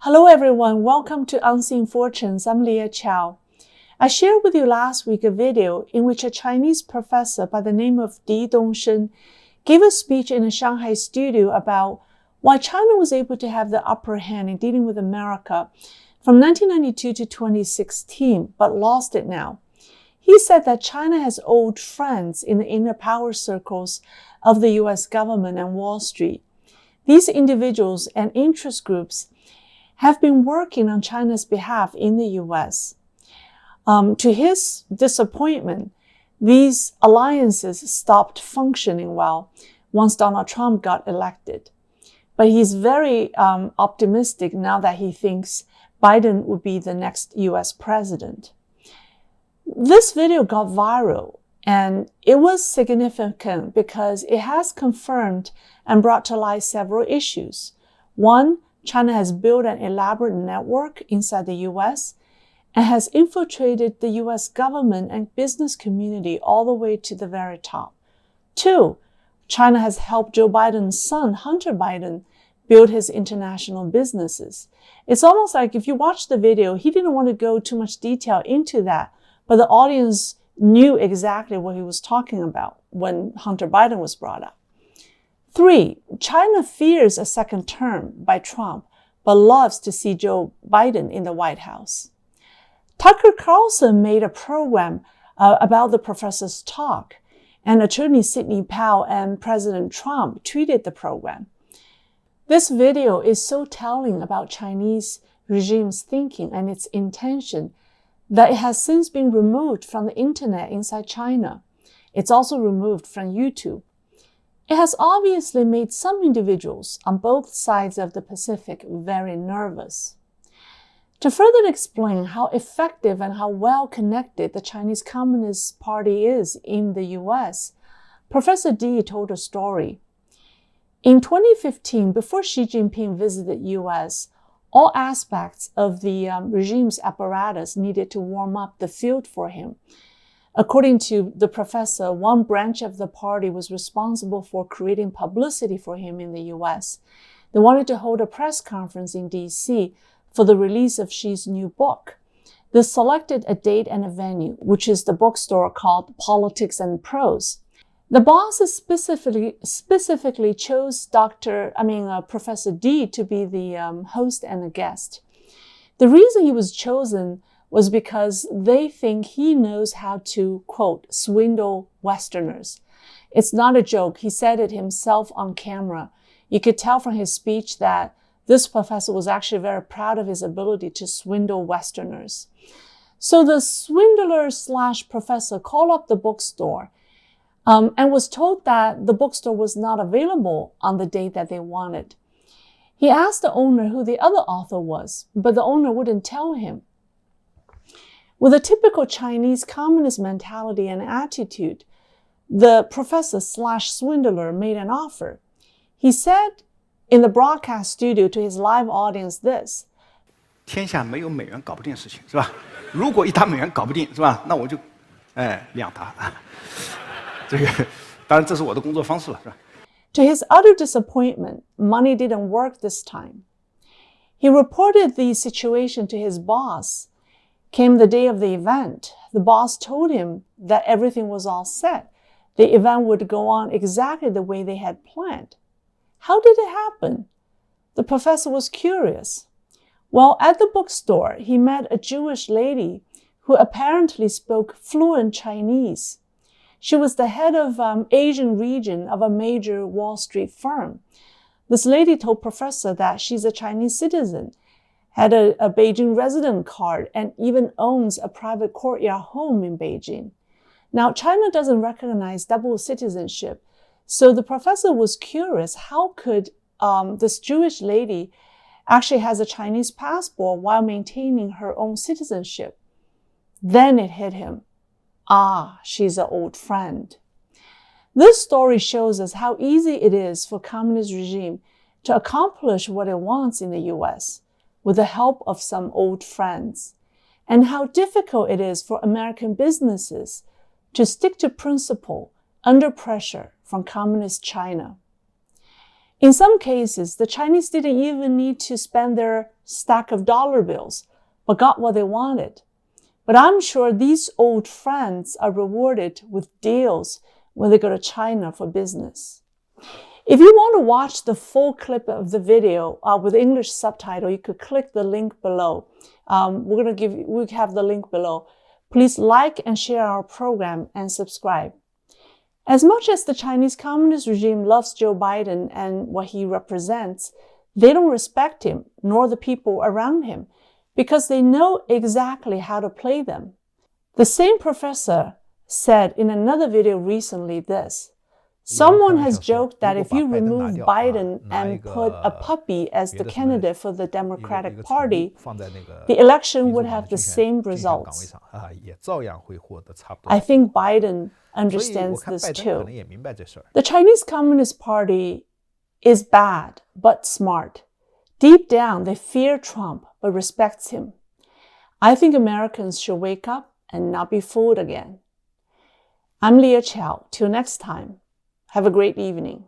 Hello everyone, welcome to Unseen Fortunes. I'm Leah Chow. I shared with you last week a video in which a Chinese professor by the name of Dongsheng gave a speech in a Shanghai studio about why China was able to have the upper hand in dealing with America from 1992 to 2016, but lost it now. He said that China has old friends in the inner power circles of the US government and Wall Street. These individuals and interest groups have been working on China's behalf in the US. To his disappointment, these alliances stopped functioning well once Donald Trump got elected. But he's very optimistic now that he thinks Biden would be the next US president. This video got viral, and it was significant because it has confirmed and brought to light several issues. One, China has built an elaborate network inside the US and has infiltrated the US government and business community all the way to the very top. Two, China has helped Joe Biden's son, Hunter Biden, build his international businesses. It's almost like if you watch the video, he didn't want to go too much detail into that, but the audience knew exactly what he was talking about when Hunter Biden was brought up. Three, China fears a second term by Trump, but loves to see Joe Biden in the White House. Tucker Carlson made a program about the professor's talk, and attorney Sidney Powell and President Trump tweeted the program. This video is so telling about Chinese regime's thinking and its intention that it has since been removed from the internet inside China. It's also removed from YouTube. It has obviously made some individuals on both sides of the Pacific very nervous. To further explain how effective and how well connected the Chinese Communist Party is in the US, Professor D told a story. In 2015, before Xi Jinping visited the US, all aspects of the regime's apparatus needed to warm up the field for him. According to the professor, one branch of the party was responsible for creating publicity for him in the US. They wanted to hold a press conference in DC for the release of Xi's new book. They selected a date and a venue, which is the bookstore called Politics and Prose. The bosses specifically chose Professor D to be the host and a guest. The reason he was chosen was because they think he knows how to, quote, swindle Westerners. It's not a joke. He said it himself on camera. You could tell from his speech that this professor was actually very proud of his ability to swindle Westerners. So the swindler/professor called up the bookstore and was told that the bookstore was not available on the date that they wanted. He asked the owner who the other author was, but the owner wouldn't tell him. With a typical Chinese communist mentality and attitude, the professor/swindler made an offer. He said in the broadcast studio to his live audience this: 天下没有美元搞不定的事情，是吧？如果一打美元搞不定，是吧？那我就两打。这个当然这是我的工作方式了，是吧？ To his utter disappointment, money didn't work this time. He reported the situation to his boss. Came the day of the event. The boss told him that everything was all set. The event would go on exactly the way they had planned. How did it happen? The professor was curious. Well, at the bookstore, he met a Jewish lady who apparently spoke fluent Chinese. She was the head of Asian region of a major Wall Street firm. This lady told Professor that she's a Chinese citizen, had a Beijing resident card, and even owns a private courtyard home in Beijing. Now, China doesn't recognize double citizenship, so the professor was curious, how could this Jewish lady actually has a Chinese passport while maintaining her own citizenship? Then it hit him. Ah, she's an old friend. This story shows us how easy it is for communist regime to accomplish what it wants in the US with the help of some old friends, and how difficult it is for American businesses to stick to principle under pressure from communist China. In some cases, the Chinese didn't even need to spend their stack of dollar bills, but got what they wanted. But I'm sure these old friends are rewarded with deals when they go to China for business. If you want to watch the full clip of the video with English subtitle, you could click the link below. We have the link below. Please like and share our program and subscribe. As much as the Chinese Communist regime loves Joe Biden and what he represents, they don't respect him nor the people around him because they know exactly how to play them. The same professor said in another video recently this: someone has joked that if you remove Biden and put a puppy as the candidate for the Democratic Party, the election would have the same results. I think Biden understands this too. The Chinese Communist Party is bad, but smart. Deep down, they fear Trump, but respect him. I think Americans should wake up and not be fooled again. I'm Leah Chow. Till next time. Have a great evening.